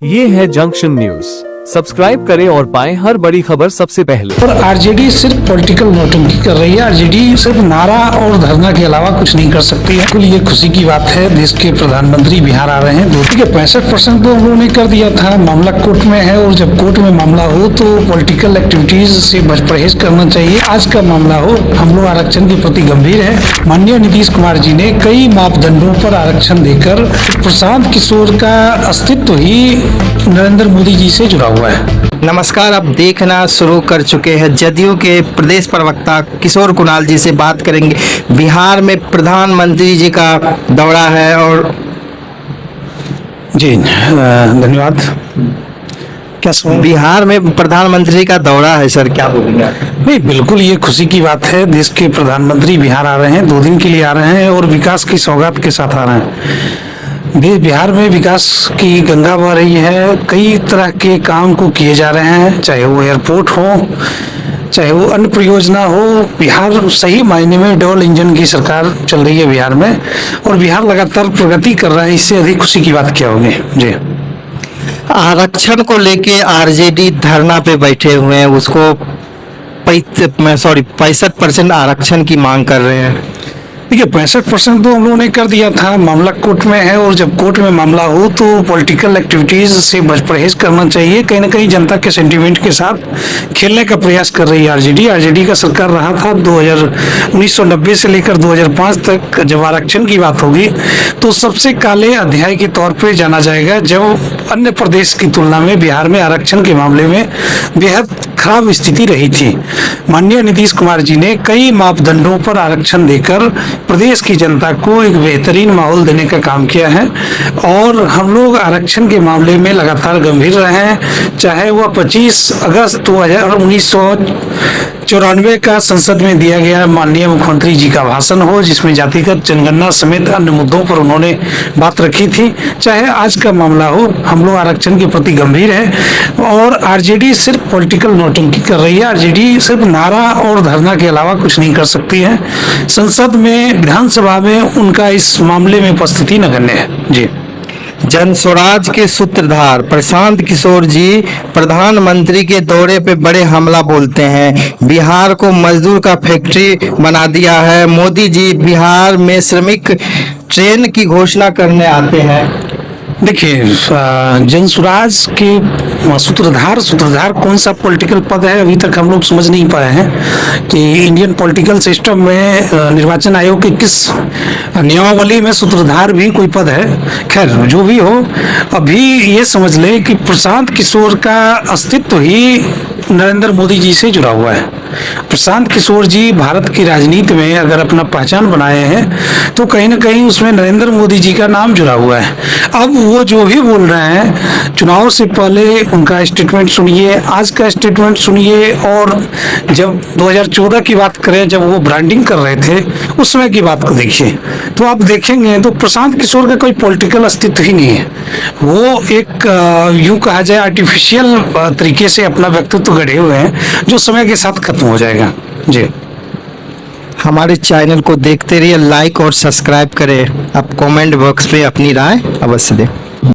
ये है junction news. Subscribe करें और पाएं हर बड़ी खबर सबसे पहले। और आरजेडी सिर्फ पॉलिटिकल नोटंकी कर रही है। आरजेडी सिर्फ नारा और धरना के अलावा कुछ नहीं कर सकती है। बिल्कुल ये खुशी की बात है, देश के प्रधानमंत्री बिहार आ रहे हैं। देखिए 65% तो हम लोगों ने कर दिया था, मामला कोर्ट में है और जब कोर्ट में मामला हो तो पॉलिटिकल एक्टिविटीज से परहेज करना चाहिए। आज का मामला हो, हम लोग आरक्षण के प्रति गंभीर है। माननीय नीतीश कुमार जी ने कई मापदंडों पर आरक्षण देकर प्रशांत किशोर का अस्तित्व ही नरेंद्र मोदी जी से जुड़ा हुआ है। नमस्कार, आप देखना शुरू कर चुके हैं जदयू के प्रदेश प्रवक्ता किशोर कुणाल जी से बात करेंगे। बिहार में प्रधानमंत्री जी का दौरा है और जी धन्यवाद। क्या समझ बिहार में प्रधानमंत्री का दौरा है सर, क्या बोलेंगे? नहीं, बिल्कुल ये खुशी की बात है। देश के प्रधानमंत्री बिहार आ रहे हैं, 2 दिन के लिए आ रहे हैं और विकास की सौगात के साथ आ रहे हैं। बिहार में विकास की गंगा बह रही है, कई तरह के काम को किए जा रहे हैं, चाहे वो एयरपोर्ट हो, चाहे वो अन्य परियोजना हो। बिहार सही मायने में डबल इंजन की सरकार चल रही है बिहार में और बिहार लगातार प्रगति कर रहा है। इससे अधिक खुशी की बात क्या होगी जी। आरक्षण को लेके आरजेडी धरना पे बैठे हुए हैं, उसको 65% आरक्षण की मांग कर रहे हैं। देखिए 65% तो हम लोगों ने कर दिया था, मामला कोर्ट में है और जब कोर्ट में मामला हो तो पॉलिटिकल एक्टिविटीज से परहेज करना चाहिए। कहीं ना कहीं जनता के सेंटीमेंट के साथ खेलने का प्रयास कर रही है आरजेडी का सरकार रहा था 1990 से लेकर 2005 तक। जब आरक्षण की बात होगी तो सबसे काले अध्याय के तौर पर जाना जाएगा, जब अन्य प्रदेश की तुलना में बिहार में आरक्षण के मामले में बेहद खराब स्थिति रही थी। माननीय नीतीश कुमार जी ने कई मापदंडों पर आरक्षण देकर प्रदेश की जनता को एक बेहतरीन माहौल देने का काम किया है और हम लोग आरक्षण के मामले में लगातार गंभीर रहे हैं। चाहे वह 25 अगस्त 1994 का संसद में दिया गया माननीय मुख्यमंत्री जी का भाषण हो, जिसमें जातिगत जनगणना समेत अन्य मुद्दों पर उन्होंने बात रखी थी, चाहे आज का मामला हो, हम लोग आरक्षण के प्रति गंभीर है। और आरजेडी सिर्फ पॉलिटिकल नोटंकी कर रही है। आरजेडी सिर्फ नारा और धरना के अलावा कुछ नहीं कर सकती है। संसद में, विधानसभा में उनका इस मामले में उपस्थिति नगण्य है जी। जन स्वराज के सूत्रधार प्रशांत किशोर जी प्रधानमंत्री के दौरे पे बड़े हमला बोलते हैं। बिहार को मजदूर का फैक्ट्री बना दिया है। मोदी जी बिहार में श्रमिक ट्रेन की घोषणा करने आते हैं। देखिए जन स्वराज के सूत्रधार कौन सा पॉलिटिकल पद है, अभी तक हम लोग समझ नहीं पाए हैं कि इंडियन पॉलिटिकल सिस्टम में निर्वाचन आयोग के किस नियमावली में सूत्रधार भी कोई पद है। खैर जो भी हो, अभी ये समझ ले कि प्रशांत किशोर का अस्तित्व ही नरेंद्र मोदी जी से जुड़ा हुआ है। प्रशांत किशोर जी भारत की राजनीति में अगर अपना पहचान बनाए हैं तो कहीं ना कहीं उसमें नरेंद्र मोदी जी का नाम जुड़ा हुआ है। अब वो जो भी बोल रहे हैं, चुनाव से पहले उनका स्टेटमेंट सुनिए, आज का स्टेटमेंट सुनिए, और जब 2014 की बात करें, जब वो ब्रांडिंग कर रहे थे, उस समय की बात को देखिए, तो आप देखेंगे तो प्रशांत किशोर का कोई पॉलिटिकल अस्तित्व ही नहीं है। वो एक यूं कहा जाए आर्टिफिशियल तरीके से अपना व्यक्तित्व गढ़े हुए हैं, जो समय के साथ खत्म हो जाएगा जी। हमारे चैनल को देखते रहिए, लाइक और सब्सक्राइब करें। आप कमेंट बॉक्स पे अपनी राय अवश्य दें।